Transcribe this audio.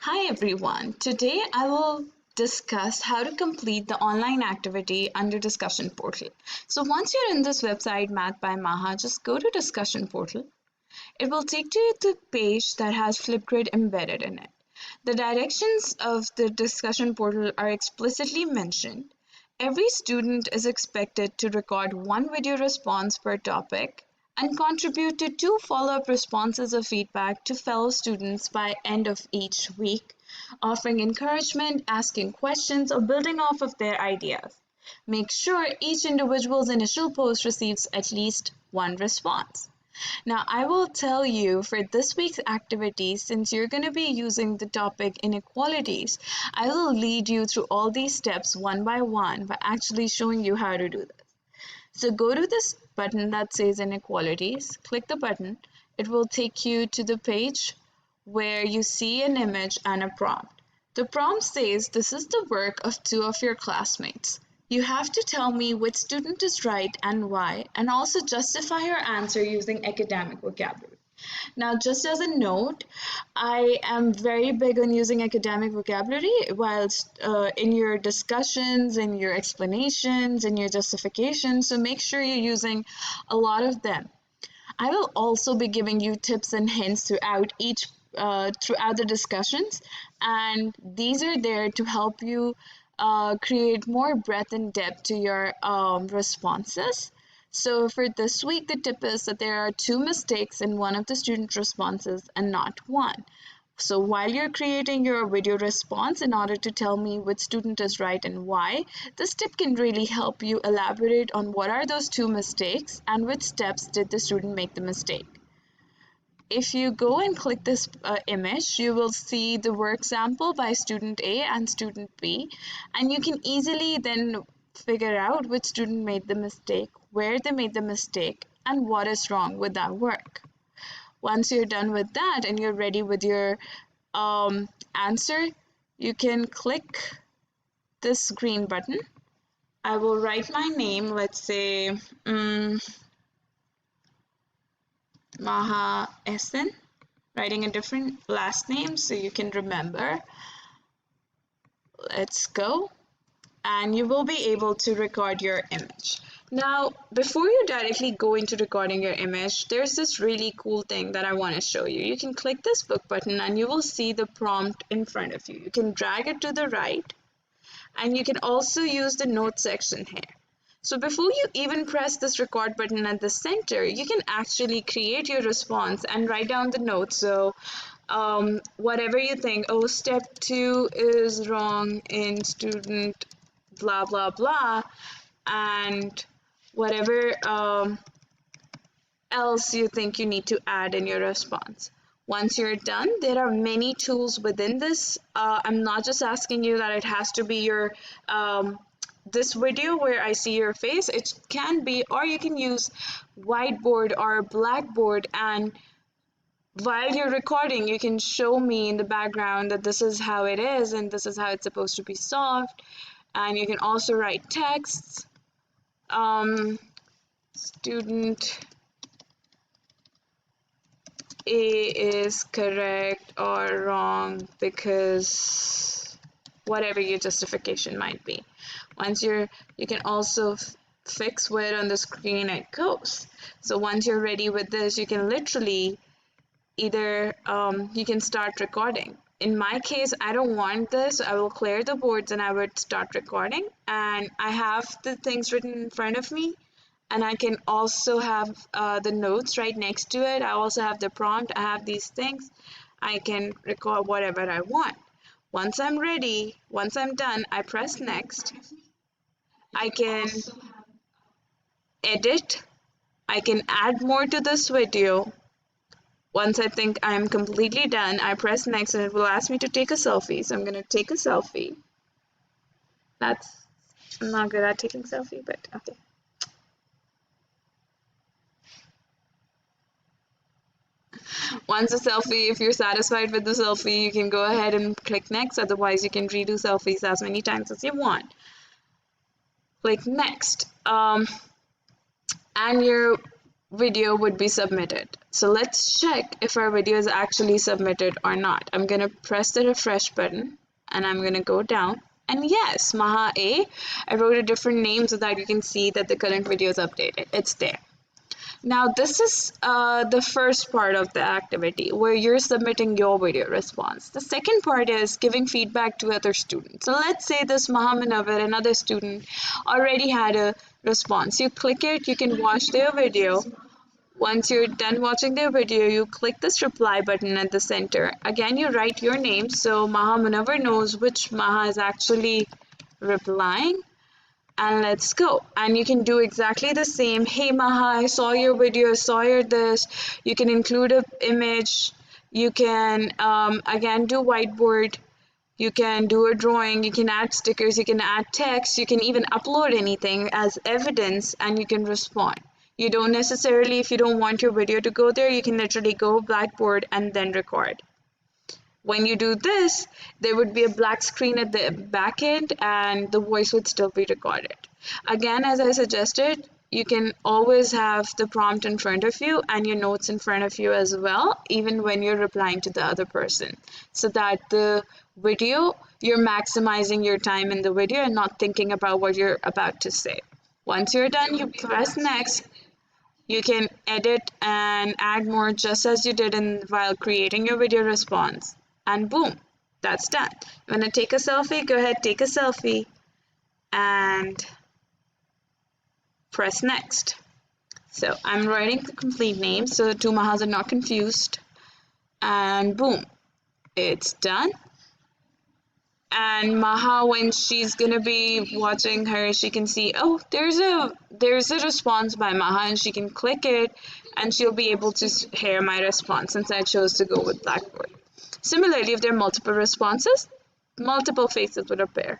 Hi everyone. Today I will discuss how to complete the online activity under discussion portal. So once you're in this website Math by Maha, just go to discussion portal. It will take you to the page that has Flipgrid embedded in it. The directions of the discussion portal are explicitly mentioned. Every student is expected to record one video response per topic and contribute to two follow-up responses of feedback to fellow students by end of each week, offering encouragement, asking questions, or building off of their ideas. Make sure each individual's initial post receives at least one response. Now, I will tell you for this week's activity, since you're going to be using the topic inequalities, I will lead you through all these steps one by one by actually showing you how to do this. So go to this button that says inequalities, click the button. It will take you to the page where you see an image and a prompt. The prompt says this is the work of two of your classmates. You have to tell me which student is right and why, and also justify your answer using academic vocabulary. Now, just as a note, I am very big on using academic vocabulary whilst in your discussions, in your explanations, in your justifications, so make sure you're using a lot of them. I will also be giving you tips and hints throughout the discussions, and these are there to help you create more breadth and depth to your responses. So for this week, the tip is that there are two mistakes in one of the student responses and not one. So while you're creating your video response in order to tell me which student is right and why, this tip can really help you elaborate on what are those two mistakes and which steps did the student make the mistake. If you go and click this image, you will see the work sample by student A and student B, and you can easily then figure out which student made the mistake, where they made the mistake, and what is wrong with that work. Once you're done with that and you're ready with your answer, you can click this green button. I will write my name, let's say Maha Essen, writing a different last name so you can remember. Let's go. And you will be able to record your image. Now, before you directly go into recording your image, there's this really cool thing that I want to show you. You can click this book button and you will see the prompt in front of you. You can drag it to the right, and you can also use the note section here. So before you even press this record button at the center, you can actually create your response and write down the notes. So whatever you think, oh, step 2 is wrong in student blah blah blah, and whatever else you think you need to add in your response. Once you're done, there are many tools within this. I'm not just asking you that it has to be your this video where I see your face. It can be, or you can use whiteboard or blackboard, and while you're recording, you can show me in the background that this is how it is and this is how it's supposed to be solved. And you can also write texts. Student A is correct or wrong because whatever your justification might be. Once you can also fix where on the screen it goes. So once you're ready with this, you can literally either you can start recording. In my case, I don't want this. I will clear the boards and I would start recording. And I have the things written in front of me, and I can also have the notes right next to it. I also have the prompt. I have these things. I can record whatever I want. Once I'm ready, once I'm done, I press next. I can edit. I can add more to this video. Once I think I'm completely done, I press next and it will ask me to take a selfie. So I'm going to take a selfie. I'm not good at taking selfie, but okay. Once a selfie, if you're satisfied with the selfie, you can go ahead and click next. Otherwise, you can redo selfies as many times as you want. Click next. And video would be submitted. So let's check if our video is actually submitted or not. I'm gonna press the refresh button and I'm gonna go down. And yes, Maha A, I wrote a different name so that you can see that the current video is updated. It's there. Now this is the first part of the activity where you're submitting your video response. The second part is giving feedback to other students. So let's say this Muhammad Nawar, another student, already had a response. You click it, you can watch their video. Once you're done watching their video, you click this reply button at the center. Again, you write your name so Maha Munawar knows which Maha is actually replying. And let's go. And you can do exactly the same. Hey Maha, I saw your video, I saw your this. You can include an image. You can again do whiteboard. You can do a drawing. You can add stickers. You can add text. You can even upload anything as evidence, and you can respond. You don't necessarily, if you don't want your video to go there, you can literally go Blackboard and then record. When you do this, there would be a black screen at the back end and the voice would still be recorded. Again, as I suggested, you can always have the prompt in front of you and your notes in front of you as well, even when you're replying to the other person, so that the video, you're maximizing your time in the video and not thinking about what you're about to say. Once you're done, you press next. You can edit and add more just as you did while creating your video response. And boom, that's done. You want to take a selfie? Go ahead, take a selfie and press next. So I'm writing the complete name so the two Mahas are not confused. And boom, it's done. And Maha, when she's gonna be watching her, she can see, oh, there's a response by Maha, and she can click it and she'll be able to hear my response since I chose to go with Blackboard. Similarly, if there are multiple responses, multiple faces would appear.